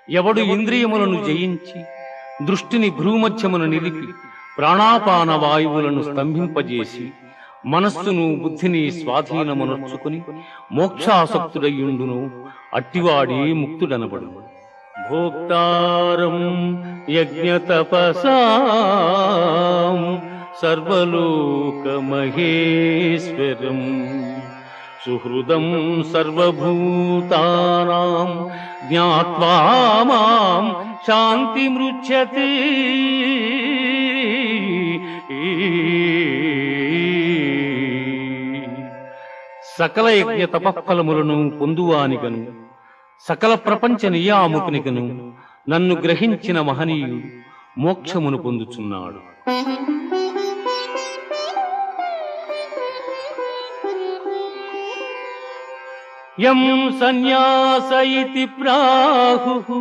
ఎవడు ఇంద్రియములను జయించి దృష్టిని భ్రూమధ్యమును నిలిపి ప్రాణాపాన వాయువులను స్తంభింపజేసి మనస్సును బుద్ధిని స్వాధీనమునర్చుకుని మోక్షాసక్తుడయ్యుండును అట్టివాడే ముక్తుడనబడు. భోక్తారం యజ్ఞతపసాం సర్వలోకమహేశ్వరం సుహృదం సర్వభూతానాం జ్ఞాత్వా మాం శాంతిమృచ్యతే. సకల యజ్ఞ తపఫలములను పొందువానిగను సకల ప్రపంచ నియాముకునిగను నన్ను గ్రహించిన మహనీయుడు మోక్షమును పొందుచున్నాడు. యం సన్యాస ఇతి ప్రాహు